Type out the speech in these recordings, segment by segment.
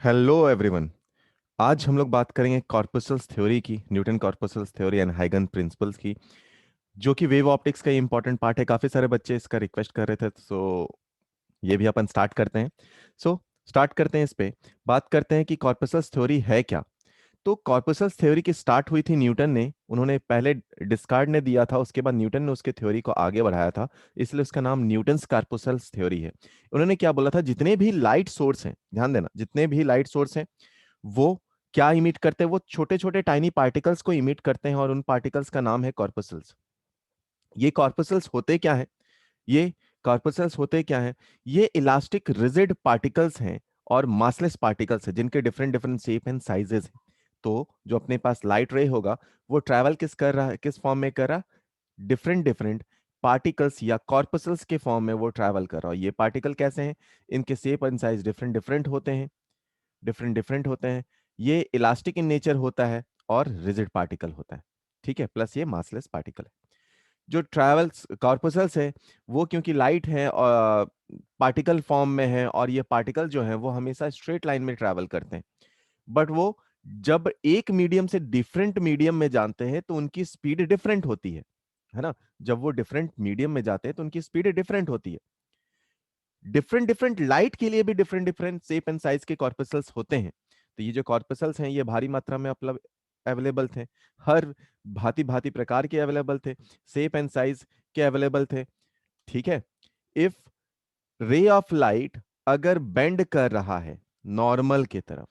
Hello everyone. आज हम लोग बात करेंगे कॉर्पस्कल्स थ्योरी की, न्यूटन कॉर्पस्कल्स थ्योरी एंड हाइगन प्रिंसिपल्स की, जो कि वेव ऑप्टिक्स का इंपॉर्टेंट पार्ट है। काफी सारे बच्चे इसका रिक्वेस्ट कर रहे थे, सो ये भी अपन स्टार्ट करते हैं। सो स्टार्ट करते हैं, इस पे बात करते हैं कि कॉर्पस्कल्स थ्योरी है क्या। तो कॉर्पस्कल्स थ्योरी की स्टार्ट हुई थी न्यूटन ने। उन्होंने पहले डिस्कार्ड ने दिया था, उसके बाद न्यूटन ने उसके थ्योरी को आगे बढ़ाया था, इसलिए उसका नाम न्यूटन्स कॉर्पस्कल्स थ्योरी है। उन्होंने क्या बोला था, जितने भी लाइट सोर्स हैं, ध्यान देना, जितने भी लाइट सोर्स हैं वो क्या इमिट करते हैं, वो छोटे छोटे टाइनी पार्टिकल्स को इमिट करते हैं, और उन पार्टिकल्स का नाम है कॉर्पस्कल्स। ये कॉर्पस्कल्स होते क्या है, ये कॉर्पस्कल्स होते क्या है, ये इलास्टिक रिजिड पार्टिकल्स हैं और मासलेस पार्टिकल्स हैं, जिनके different different shape and sizes हैं। तो जो अपने पास लाइट रे होगा, वो ट्रैवल किस कर रहा है, किस फॉर्म में कर रहा, डिफरेंट डिफरेंट पार्टिकल्स या कॉर्पस्कल्स के फॉर्म में वो ट्रैवल कर रहा है। ये पार्टिकल कैसे हैं, इनके shape and size different different होते हैं, डिफरेंट डिफरेंट होते हैं। ये इलास्टिक इन नेचर होता है और रिजिड पार्टिकल होता है, ठीक है, प्लस ये मासलेस पार्टिकल है। जो ट्रैवल्स कॉर्पस्कल्स है, वो क्योंकि लाइट है और पार्टिकल फॉर्म में है, और ये पार्टिकल जो है वो हमेशा स्ट्रेट लाइन में ट्रैवल करते हैं, बट वो जब एक मीडियम से डिफरेंट मीडियम में जाते हैं तो उनकी स्पीड डिफरेंट होती है ना। जब वो डिफरेंट मीडियम में जाते हैं तो उनकी स्पीड डिफरेंट होती है। डिफरेंट डिफरेंट लाइट के लिए भी different different shape and size के कॉर्पस्कल्स होते हैं। तो ये जो कॉर्पस्कल्स हैं, ये भारी मात्रा में मतलब अवेलेबल थे, हर भांति भांति प्रकार के अवेलेबल थे, शेप एंड साइज के अवेलेबल थे, ठीक है। इफ रे ऑफ लाइट अगर बेंड कर रहा है नॉर्मल की तरफ,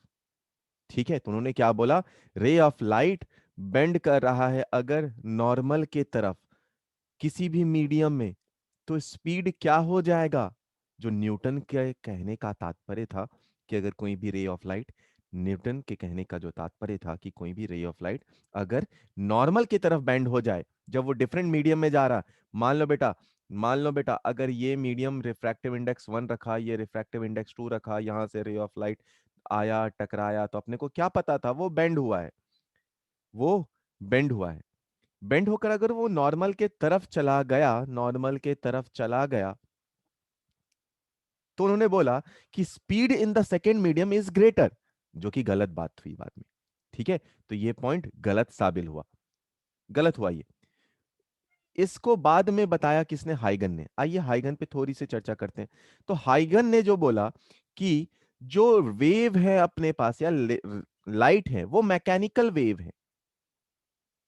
ठीक है, तो उन्होंने क्या बोला, रे ऑफ लाइट बेंड कर रहा है अगर नॉर्मल के तरफ किसी भी मीडियम में, तो स्पीड क्या हो जाएगा। जो न्यूटन के कहने का तात्पर्य था कि अगर कोई भी रे ऑफ लाइट, न्यूटन के कहने का जो तात्पर्य था कि कोई भी रे ऑफ लाइट अगर नॉर्मल की तरफ बेंड हो जाए, जब वो डिफरेंट मीडियम में जा रहा, मान लो बेटा, मान लो बेटा, अगर ये मीडियम रिफ्रैक्टिव इंडेक्स 1 रखा, ये रिफ्रैक्टिव इंडेक्स 2 रखा, यहां से रे ऑफ लाइट आया, टकराया, तो अपने को क्या पता था, वो बेंड हुआ है, वो बेंड हुआ है। बेंड होकर अगर वो नॉर्मल के तरफ चला गया, नॉर्मल के तरफ चला गया, तो उन्होंने बोला कि speed in the second medium is greater, जो कि गलत बात हुई बाद में, ठीक है। तो ये पॉइंट गलत साबित हुआ, गलत हुआ ये। इसको बाद में बताया किसने, हाइगन ने। आइए हाइगन पे थोड़ी सी चर्चा करते हैं। तो हाइगन ने जो बोला कि जो वेव है अपने पास या लाइट है, वो मैकेनिकल वेव है,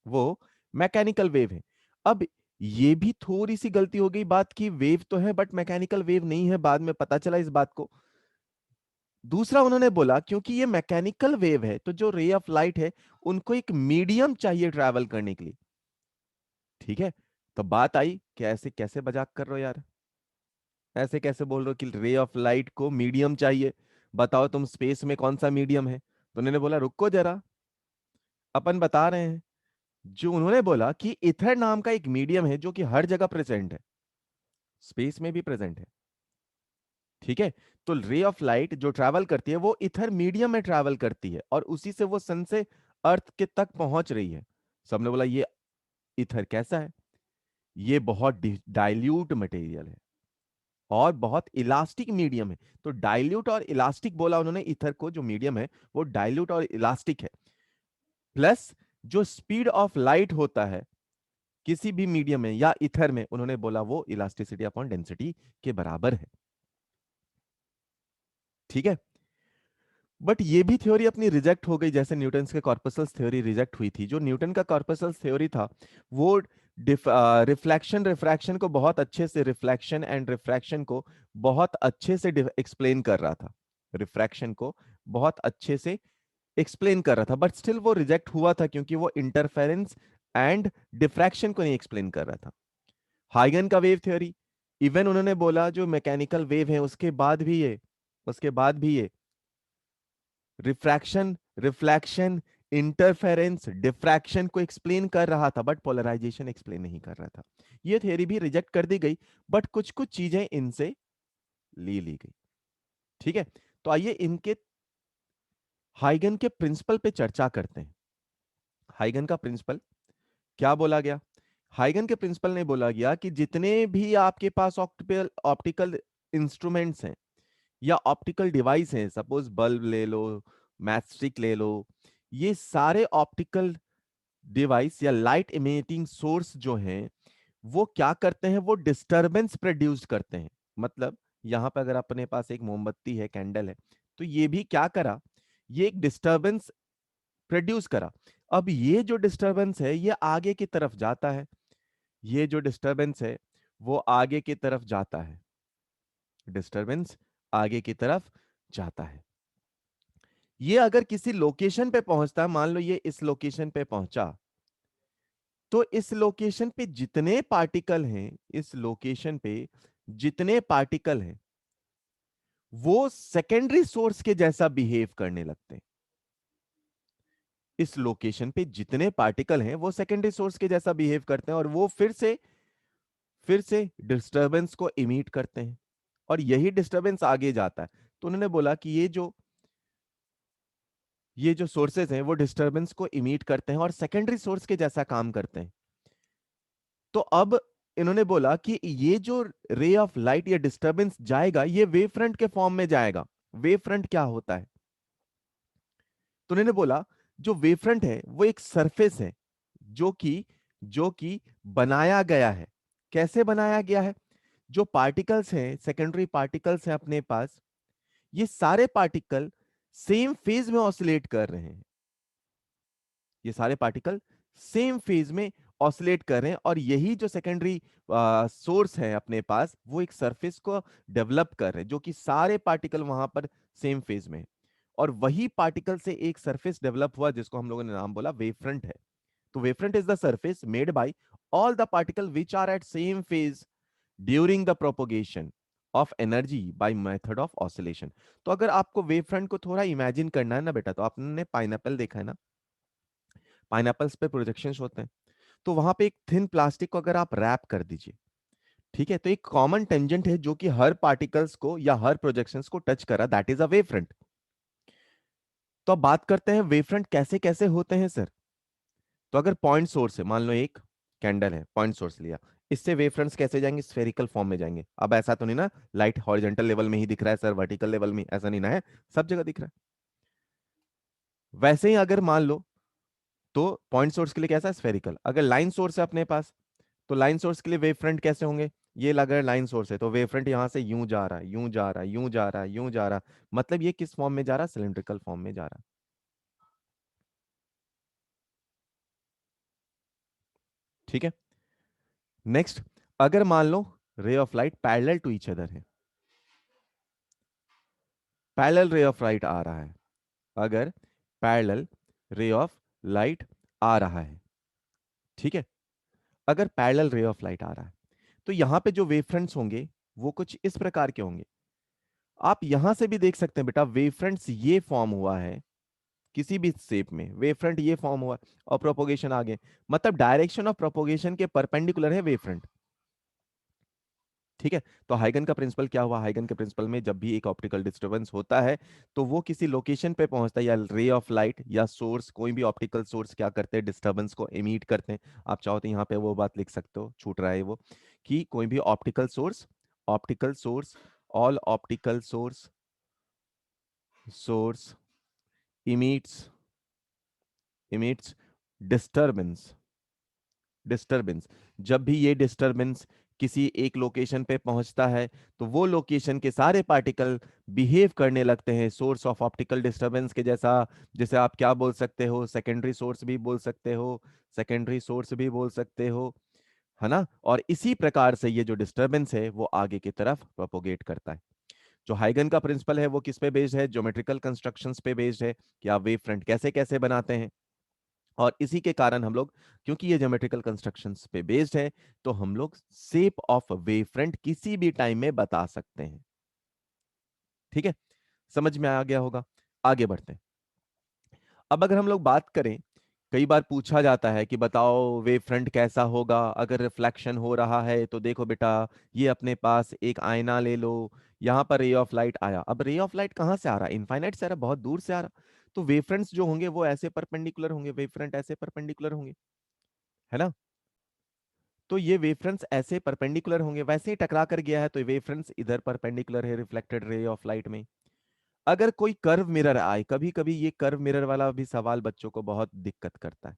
वो मैकेनिकल वेव है। अब ये भी थोड़ी सी गलती हो गई बात की, वेव तो है बट मैकेनिकल वेव नहीं है, बाद में पता चला इस बात को। दूसरा उन्होंने बोला क्योंकि ये मैकेनिकल वेव है, तो जो रे ऑफ लाइट है उनको एक मीडियम चाहिए ट्रैवल करने के लिए, ठीक है। तो बात आई कि ऐसे कैसे मजाक कर रहे हो यार, ऐसे कैसे बोल रहे हो कि रे ऑफ लाइट को मीडियम चाहिए, बताओ तुम स्पेस में कौन सा मीडियम है। तो उन्होंने बोला रुको जरा, अपन बता रहे हैं। जो उन्होंने बोला कि इथर नाम का एक मीडियम है जो कि हर जगह प्रेजेंट है, स्पेस में भी प्रेजेंट है, ठीक है। तो रे ऑफ लाइट जो ट्रैवल करती है वो इथर मीडियम में ट्रैवल करती है, और उसी से वो सन से अर्थ के तक पहुंच रही है। सबने बोला ये इथर कैसा है, ये बहुत डाइल्यूट मटेरियल है और बहुत इलास्टिक मीडियम है। तो डाइल्यूट और इलास्टिक बोला उन्होंने, इथर को जो मीडियम है वो डाइल्यूट और इलास्टिक है, प्लस जो स्पीड ऑफ लाइट होता है किसी भी मीडियम में या इथर में, उन्होंने बोला वो इलास्टिसिटी अपॉन डेंसिटी के बराबर है, ठीक है। बट ये भी थ्योरी अपनी रिजेक्ट हो गई, जैसे न्यूटन के कॉर्पस्कल्स थ्योरी रिजेक्ट हुई थी। जो न्यूटन का कॉर्पस्कल्स थ्योरी था वो रिफ्लेक्शन रिफ्रैक्शन को बहुत अच्छे से, रिफ्लेक्शन एंड रिफ्रैक्शन को बहुत अच्छे से एक्सप्लेन कर रहा था, रिफ्रैक्शन को बहुत अच्छे से एक्सप्लेन कर रहा था, बट स्टिल वो रिजेक्ट हुआ था क्योंकि वो इंटरफेरेंस एंड डिफ्रैक्शन को नहीं एक्सप्लेन कर रहा था। हाइगन का वेव थ्योरी, इवन उन्होंने बोला जो मैकेनिकल वेव है उसके बाद भी ये, उसके बाद भी ये रिफ्रैक्शन, रिफ्लेक्शन, इंटरफेरेंस, डिफ्रैक्शन को एक्सप्लेन कर रहा था, बट पोलराइजेशन एक्सप्लेन नहीं कर रहा था। ये थ्योरी भी रिजेक्ट कर दी गई, बट कुछ कुछ चीजें इनसे ली गई, ठीक है। तो आइए इनके हाइगन के प्रिंसिपल पे चर्चा करते हैं। हाइगन का प्रिंसिपल क्या बोला गया, हाइगन के प्रिंसिपल ने बोला गया कि जितने भी आपके पास ऑप्टिकल ऑप्टिकल इंस्ट्रूमेंट्स हैं, या ऑप्टिकल डिवाइस हैं, सपोज बल्ब ले लो, मैचस्टिक ले लो, ये सारे ऑप्टिकल डिवाइस या लाइट इमिटिंग सोर्स जो हैं वो क्या करते हैं, वो डिस्टरबेंस प्रोड्यूस करते हैं। मतलब यहां पर अगर अपने पास एक मोमबत्ती है, कैंडल है, तो ये भी क्या करा, ये एक डिस्टरबेंस प्रोड्यूस करा। अब ये जो डिस्टरबेंस है ये आगे की तरफ जाता है, ये जो डिस्टरबेंस है वो आगे की तरफ जाता है, डिस्टरबेंस आगे की तरफ जाता है। ये अगर किसी लोकेशन पे पहुंचता है, मान लो ये इस लोकेशन पे पहुंचा, तो इस लोकेशन पे जितने पार्टिकल हैं, इस लोकेशन पे जितने पार्टिकल हैं वो सेकेंडरी सोर्स के जैसा बिहेव करने लगते हैं। इस लोकेशन पे जितने पार्टिकल हैं वो सेकेंडरी सोर्स के जैसा बिहेव करते हैं और वो फिर से डिस्टरबेंस को इमिट करते हैं और यही डिस्टरबेंस आगे जाता है। तो उन्होंने बोला कि ये जो सोर्सेज हैं वो डिस्टरबेंस को इमिट करते हैं और सेकेंडरी सोर्स के जैसा काम करते हैं। तो अब इन्होंने बोला कि ये जो रे ऑफ लाइट या डिस्टरबेंस जाएगा ये वेव फ्रंट के फॉर्म में जाएगा। वेव फ्रंट क्या होता है? तो उन्होंने बोला जो वेव फ्रंट है वो एक सरफेस है जो कि बनाया गया है। कैसे बनाया गया है? जो पार्टिकल्स हैं, सेकेंडरी पार्टिकल्स हैं अपने पास, ये सारे पार्टिकल सेम फेज में ऑसिलेट कर रहे हैं। ये सारे पार्टिकल सेम फेज में ऑसिलेट कर रहे हैं और यही जो सेकेंडरी सोर्स है अपने पास वो एक सरफेस को डेवलप कर रहे हैं जो कि सारे पार्टिकल वहां पर सेम फेज में है। और वही पार्टिकल से एक सरफेस डेवलप हुआ जिसको हम लोगों ने नाम बोला वेवफ्रंट है। तो wavefront is the surface made by all the particle which are at same phase during the propagation of energy by method of oscillation. तो अगर आपको वेवफ्रंट को थोड़ा इमेजिन करना है ना बेटा, तो आपने पाइनएप्पल देखा है ना, पाइनएप्पल्स पे प्रोजेक्शंस होते हैं, तो वहां पे एक थिन प्लास्टिक को अगर आप रैप कर दीजिए, ठीक है, तो एक कॉमन टेंजेंट है जो कि हर पार्टिकल्स को या हर प्रोजेक्शंस को टच करा, दैट इज अ वेवफ्रंट। तो अब बात करते हैं वेवफ्रंट कैसे कैसे होते हैं सर। तो अगर पॉइंट सोर्स है, मान लो एक कैंडल है, पॉइंट सोर्स लिया, इससे वेवफ्रंट्स कैसे जाएंगे, स्फेरिकल फॉर्म में जाएंगे। अब ऐसा तो नहीं ना लाइट हॉरिजॉन्टल लेवल में ही दिख रहा है सर, वर्टिकल लेवल में, ऐसा नहीं ना है, सब जगह दिख रहा है। वैसे ही अगर मान लो, तो पॉइंट सोर्स के लिए कैसा है, स्फेरिकल। अगर लाइन सोर्स है अपने पास, तो लाइन सोर्स के लिए वेव फ्रंट कैसे होंगे, ये लगा लाइन सोर्स है तो वेव फ्रंट यहां से यूं जा रहा है, यूं जा रहा है, यूं जा रहा है, यूं जा रहा है, मतलब ये किस फॉर्म में जा रहा है, सिलिंड्रिकल फॉर्म में जा रहा है। ठीक है। नेक्स्ट, अगर मान लो ray of light parallel to each other है, पैरेलल रे ऑफ लाइट आ रहा है, अगर पैरेलल रे ऑफ लाइट आ रहा है, ठीक है, अगर पैरेलल रे ऑफ लाइट आ रहा है, तो यहां पे जो वेव फ्रंट्स होंगे वो कुछ इस प्रकार के होंगे। आप यहां से भी देख सकते हैं बेटा, वेव फ्रंट्स ये फॉर्म हुआ है किसी भी शेप में, वेव फ्रंट ये फॉर्म हुआ और प्रोपोगेशन आगे, मतलब डायरेक्शन ऑफ प्रोपोगेशन के परपेंडिकुलर है वेव फ्रंट। ठीक है। तो हाइगन का प्रिंसिपल क्या हुआ, हाइगन के प्रिंसिपल में जब भी एक ऑप्टिकल डिस्टरबेंस होता है तो वो किसी लोकेशन पे पहुंचता है, या रे ऑफ लाइट या सोर्स, कोई भी ऑप्टिकल सोर्स क्या करते हैं, डिस्टरबेंस को इमिट करते हैं। आप चाहो तो यहाँ पे वो बात लिख सकते हो, छूट रहा है वो, कि कोई भी optical source all optical source emits emits disturbance disturbance. जब भी ये डिस्टरबेंस किसी एक लोकेशन पे पहुंचता है तो वो लोकेशन के सारे पार्टिकल बिहेव करने लगते हैं सोर्स ऑफ ऑप्टिकल डिस्टरबेंस के जैसा। जैसे आप क्या बोल सकते हो, सेकेंडरी सोर्स भी बोल सकते हो, सेकेंडरी सोर्स भी बोल सकते हो, है ना। और इसी प्रकार से ये जो डिस्टरबेंस है वो आगे की तरफ प्रोपोगेट करता है। जो हाइगन का प्रिंसिपल है वो किस पे बेस्ड है, ज्योमेट्रिकल कंस्ट्रक्शंस पे बेस्ड है कि आप वेव फ्रंट कैसे कैसे बनाते हैं। और इसी के कारण हम लोग, क्योंकि ये ज्योमेट्रिकल कंस्ट्रक्शंस पे बेस्ड है, तो हम लोग शेप ऑफ वेव फ्रंट किसी भी टाइम में बता सकते हैं। ठीक है, समझ में आ गया होगा। आगे बढ़ते हैं। अब अगर हम लोग बात करें, कई बार पूछा जाता है कि बताओ वेव फ्रंट कैसा होगा अगर रिफ्लेक्शन हो रहा है। तो देखो बेटा, ये अपने पास एक आईना ले लो, यहाँ पर रे ऑफ लाइट आया। अब रे ऑफ लाइट कहाँ से आ रहा है, इनफाइनाइट से आ रहा है, बहुत दूर से आ रहा। तो वेव फ्रंट्स जो होंगे वो ऐसे परपेंडिकुलर होंगे, वेव फ्रंट ऐसे परपेंडिकुलर होंगे, है ना। तो ये वेवफ्रंट्स ऐसे परपेंडिकुलर होंगे, वैसे ही टकरा कर गया है तो वेवफ्रंट्स इधर परपेंडिकुलर है रिफ्लेक्टेड रे ऑफ लाइट में। अगर कोई कर्व मिरर आए, कभी कभी ये कर्व मिरर वाला भी सवाल बच्चों को बहुत दिक्कत करता है,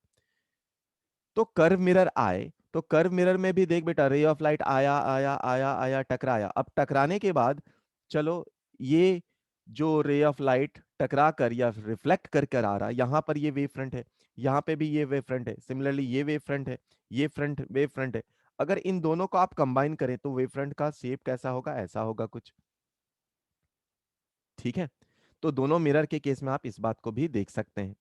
तो कर्व मिरर आए तो कर्व मिरर में भी देख बेटा, रे ऑफ लाइट आया आया आया आया टकराया, अब टकराने के बाद चलो ये जो रे ऑफ लाइट टकरा कर या रिफ्लेक्ट कर कर आ रहा है, यहां पर ये वेव फ्रंट है, यहाँ पे भी ये वेव फ्रंट है, सिमिलरली ये वेव फ्रंट है, ये फ्रंट वेव फ्रंट है। अगर इन दोनों को आप कंबाइन करें तो वेव फ्रंट का शेप कैसा होगा, ऐसा होगा कुछ। ठीक है, तो दोनों मिरर के केस में आप इस बात को भी देख सकते हैं।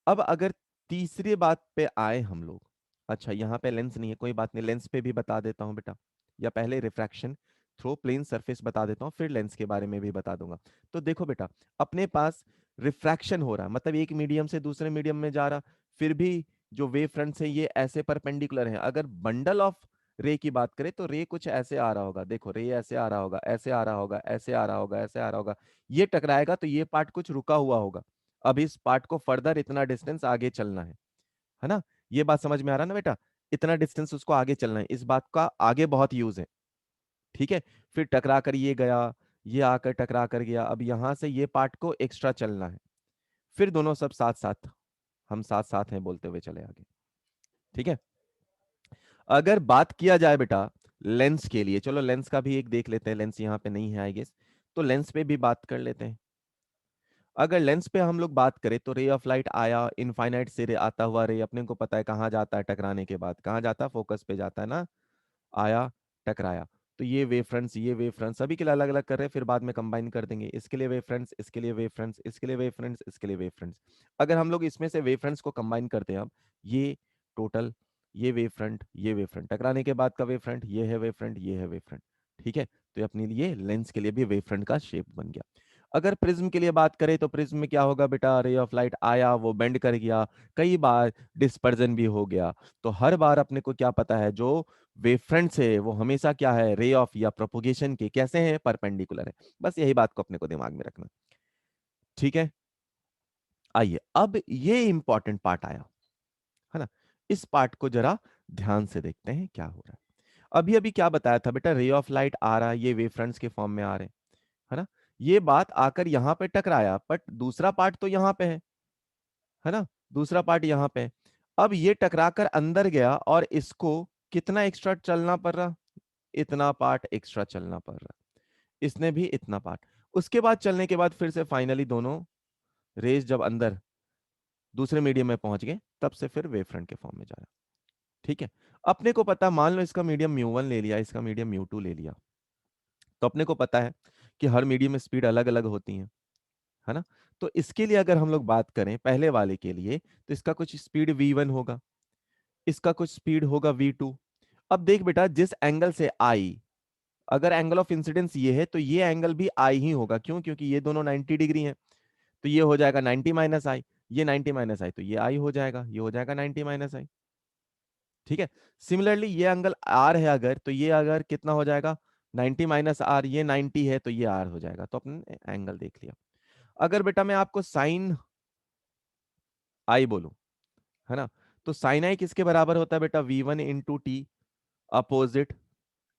अब अगर तीसरी बात पे आए हम लोग, अच्छा यहाँ पे लेंस नहीं है, कोई बात नहीं, लेंस पे भी बता देता हूँ बेटा, या पहले रिफ्रैक्शन थ्रू प्लेन सरफेस बता देता हूँ, फिर लेंस के बारे में भी बता दूंगा। तो देखो बेटा, अपने पास रिफ्रैक्शन हो रहा है, मतलब एक मीडियम से दूसरे मीडियम में जा रहा, फिर भी जो वेव फ्रंट्स है ये ऐसे परपेंडिकुलर है। अगर बंडल ऑफ रे की बात करें तो रे कुछ ऐसे आ रहा होगा, देखो रे ऐसे आ रहा होगा, ऐसे आ रहा होगा, ऐसे आ रहा होगा, ऐसे आ रहा होगा, ये टकराएगा तो ये पार्ट कुछ रुका हुआ होगा, अब इस पार्ट को फर्दर इतना डिस्टेंस आगे चलना है ना। ये बात समझ में आ रहा है ना बेटा, इतना डिस्टेंस उसको आगे चलना है, इस बात का आगे बहुत यूज है। ठीक है, फिर टकरा कर ये गया, ये आकर टकरा कर गया, अब यहां से ये पार्ट को एक्स्ट्रा चलना है, फिर दोनों सब साथ साथ, हम साथ साथ हैं बोलते हुए चले आगे। ठीक है, अगर बात किया जाए बेटा लेंस के लिए, चलो लेंस का भी एक देख लेते हैं, लेंस यहाँ पे नहीं है आई गेस, तो लेंस पे भी बात कर लेते हैं। अगर लेंस पे हम लोग बात करें तो रे ऑफ लाइट आया, इनफाइनाइट से रे आता हुआ रे, अपने को पता है कहाँ जाता है, टकराने के बाद कहाँ जाता है, फोकस पे जाता है ना, आया टकराया। तो ये वेव फ्रंट्स, ये वेव फ्रंट्स सभी के लिए अलग अलग कर रहे हैं, फिर बाद में कंबाइन कर देंगे, इसके लिए वेव फ्रंट्स, इसके लिए वेव फ्रंट्स, इसके लिए वेव फ्रंट्स, इसके लिए वेव फ्रंट्स। अगर हम लोग इसमें से वेव फ्रंट्स को कंबाइन करते हैं, अब ये टोटल, ये वेव फ्रंट, ये वेव फ्रंट, टकराने के बाद का वेव फ्रंट, ये है वेव फ्रंट, ये है वेव फ्रंट। ठीक है, तो ये अपने लिए लेंस के लिए भी वेव फ्रंट का शेप बन गया। अगर प्रिज्म के लिए बात करें तो प्रिज्म में क्या होगा बेटा, रे ऑफ लाइट आया, वो बेंड कर गया, कई बार डिस्पर्जन भी हो गया, तो हर बार अपने को क्या पता है, जो वेव फ्रंट्स है वो हमेशा क्या है, रे ऑफ या प्रोपोगेशन के कैसे हैं, परपेंडिकुलर है। बस यही बात को अपने को दिमाग में रखना। ठीक है, आइए अब ये इंपॉर्टेंट पार्ट आया, है ना, इस पार्ट को जरा ध्यान से देखते हैं क्या हो रहा है। अभी अभी क्या बताया था बेटा, रे ऑफ लाइट आ रहा है, ये वेव फ्रंट्स के फॉर्म में आ रहे हैं, है ना, ये बात आकर यहाँ पे टकराया, बट दूसरा पार्ट तो यहाँ पे है ना, दूसरा पार्ट यहाँ पे है। अब ये टकरा कर अंदर गया और इसको कितना एक्स्ट्रा चलना पड़ रहा, इतना पार्ट एक्स्ट्रा चलना पड़ रहा, इसने भी इतना पार्ट, उसके बाद चलने के बाद फिर से फाइनली दोनों रेज जब अंदर दूसरे मीडियम में पहुंच गए, तब से फिर वेव फ्रंट के फॉर्म में जा रहा। ठीक है, अपने को पता, मान लो इसका मीडियम म्यू 1 ले लिया, इसका मीडियम म्यू 2 ले लिया, तो अपने को पता है कि हर मीडियम में स्पीड अलग अलग होती है ना। तो इसके लिए अगर हम लोग बात करें पहले वाले के लिए, तो इसका कुछ स्पीड v1 होगा, इसका कुछ स्पीड होगा v2। अब देख बेटा, जिस एंगल से आई, अगर एंगल ऑफ इंसिडेंस ये है तो ये एंगल भी आई ही होगा, क्यों, क्योंकि ये दोनों 90 डिग्री हैं, तो ये हो जाएगा 90 माइनस आई, ये 90 माइनस आई, तो ये आई हो जाएगा, ये हो जाएगा 90 माइनस आई। ठीक है, सिमिलरली ये एंगल आर है अगर, तो ये अगर कितना हो जाएगा, 90 माइनस आर, ये 90 है तो ये आर हो जाएगा, तो अपने एंगल देख लिया। अगर बेटा मैं आपको साइन आई बोलूं, है ना, तो साइन आई किसके बराबर होता है बेटा, v1 × t opposite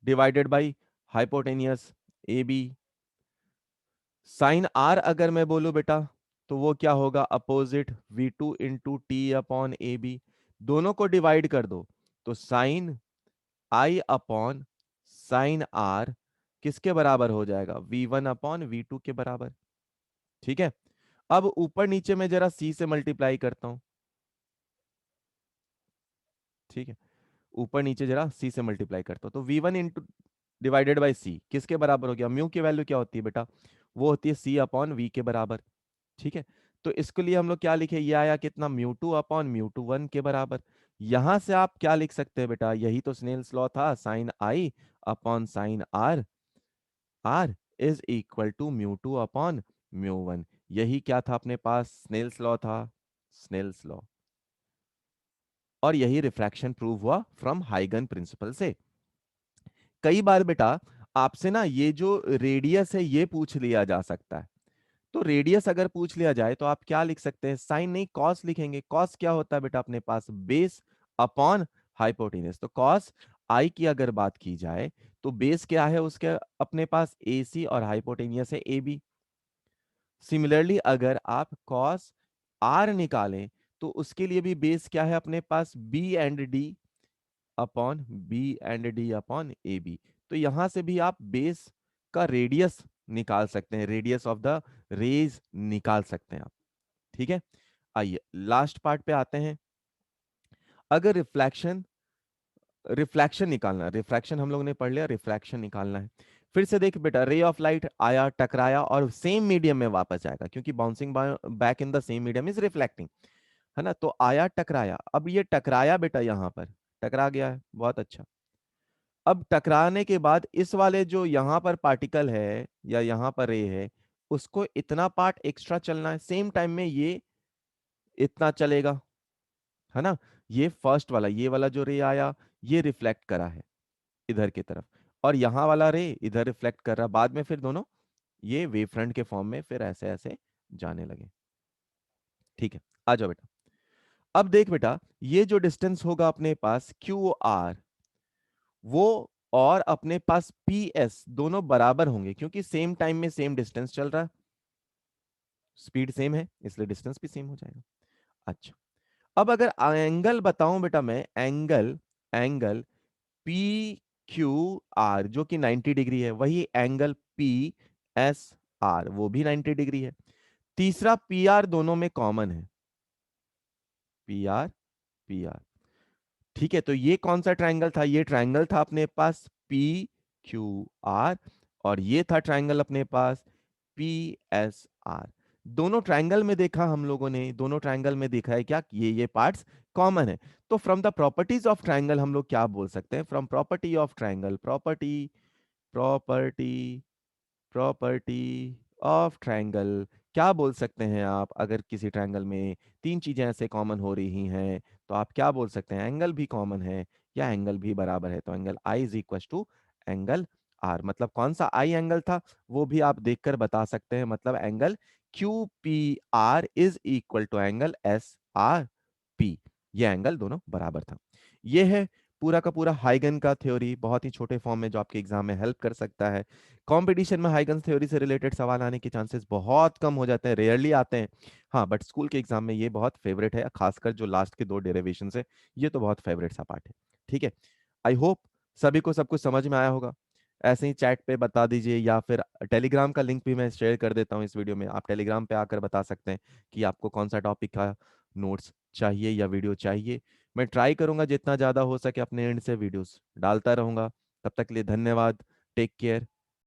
divided by hypotenuse A B. Sine R अगर मैं बोलूं बेटा, तो वो क्या होगा, अपोजिट v2 × t/ab, दोनों को डिवाइड कर दो, तो साइन आई अपॉन साइन आर किसके बराबर हो जाएगा, v1/v2 के बराबर। ठीक है, अब ऊपर नीचे में जरा c से मल्टीप्लाई करता हूं। ठीक है, ऊपर नीचे जरा c से मल्टीप्लाई करता हूं, तो v1 डिवाइडेड बाई सी किसके बराबर हो गया, म्यू की वैल्यू क्या होती है बेटा, वो होती है c/v के बराबर। ठीक है, तो इसके लिए हम लोग क्या लिखे, ये आया कितना, μ2/μ1 के बराबर। यहां से आप क्या लिख सकते हैं बेटा, यही तो स्नेल्स लॉ था, sine I upon sine r, r is equal to μ2/μ1, यही क्या था अपने पास, स्नेल्स लॉ था, स्नेल्स लॉ। और यही रिफ्रैक्शन प्रूव हुआ फ्रॉम हाइगन प्रिंसिपल से। कई बार बेटा आपसे ना ये जो रेडियस है ये पूछ लिया जा सकता है, तो रेडियस अगर पूछ लिया जाए तो आप क्या लिख सकते हैं, साइन नहीं कॉस लिखेंगे। कॉस क्या होता है बेटा अपने पास, बेस अपॉन हाइपोटेनियस। तो कॉस आई की अगर बात की जाए तो बेस क्या है उसके अपने पास, ए सी, और हाइपोटेनियस है ए बी। सिमिलरली अगर आप कॉस आर निकालें तो उसके लिए भी बेस क्या है अपने पास, B and D upon B and D upon A B. तो यहां से भी आप बेस का रेडियस निकाल सकते हैं, रेडियस ऑफ द रेज निकाल सकते हैं आप। ठीक है, आइए लास्ट पार्ट पे आते हैं। अगर रिफ्लेक्शन रिफ्लेक्शन निकालना, रिफ्रैक्शन हम लोग ने पढ़ लिया, रिफ्रैक्शन निकालना है। फिर से देख बेटा, रे ऑफ लाइट आया, टकराया और सेम मीडियम में वापस जाएगा, क्योंकि bouncing back in the same medium is reflecting, है ना। तो आया, टकराया, अब ये टकराया बेटा, यहां पर टकरा गया है, बहुत अच्छा। अब टकराने के बाद इस वाले जो यहां पर पार्टिकल है या यहां पर रे है, उसको इतना पार्ट एक्स्ट्रा चलना है, सेम टाइम में ये इतना चलेगा, है ना। ये फर्स्ट वाला, ये वाला जो रे आया, ये रिफ्लेक्ट करा है इधर की तरफ, और यहाँ वाला रे इधर रिफ्लेक्ट कर रहा, बाद में फिर दोनों ये वेव फ्रंट के फॉर्म में फिर ऐसे ऐसे जाने लगे। ठीक है, आ जाओ बेटा। अब देख बेटा, ये जो डिस्टेंस होगा अपने पास क्यू आर, वो और अपने पास पी एस दोनों बराबर होंगे, क्योंकि सेम टाइम में सेम डिस्टेंस चल रहा है, स्पीड सेम है, इसलिए डिस्टेंस भी सेम हो जाएगा। अच्छा, अब अगर एंगल बताऊं बेटा मैं, angle angle P Q R जो कि 90 डिग्री है, वही एंगल पी एस आर वो भी 90 डिग्री है। तीसरा पी आर दोनों में कॉमन है, पी आर पी आर। ठीक है, तो ये कौन सा ट्रायंगल था, ये ट्रायंगल था अपने पास पी क्यू आर, और ये था ट्रायंगल अपने पास पी एस आर। दोनों ट्रायंगल में देखा हम लोगों ने, दोनों ट्रायंगल में देखा है क्या, ये पार्ट्स कॉमन है। तो from the properties of triangle हम लोग क्या बोल सकते हैं, from property of triangle, property property property of triangle, क्या बोल सकते हैं आप, अगर किसी ट्रायंगल में तीन चीजें ऐसे कॉमन हो रही हैं, तो आप क्या बोल सकते हैं, एंगल भी कॉमन है या एंगल भी बराबर है। तो angle I is equal to angle R, मतलब कौन सा आई एंगल था वो भी आप देखकर बता सकते हैं, मतलब angle Q P R is equal to angle S R P, ये एंगल दोनों बराबर था। ये है पूरा का पूरा हाइगन का थ्योरी, बहुत ही छोटे फॉर्म में, जो आपके एग्जाम में हेल्प कर सकता है। कंपटीशन में हाइगन थ्योरी से रिलेटेड सवाल आने के चांसेस बहुत कम हो जाते हैं, रेयरली आते हैं। हाँ, बट स्कूल के एग्जाम में ये बहुत फेवरेट है, खासकर जो लास्ट के दो डेरिवेशन है, ये तो बहुत फेवरेट सा पार्ट है। ठीक है, आई होप सभी को सब कुछ समझ में आया होगा। ऐसे ही चैट पे बता दीजिए, या फिर टेलीग्राम का लिंक भी मैं शेयर कर देता हूँ इस वीडियो में, आप टेलीग्राम पे आकर बता सकते हैं कि आपको कौन सा टॉपिक का नोट्स चाहिए या वीडियो चाहिए। मैं ट्राई करूंगा जितना ज़्यादा हो सके अपने एंड से वीडियोस डालता रहूंगा। तब तक के लिए धन्यवाद, टेक केयर।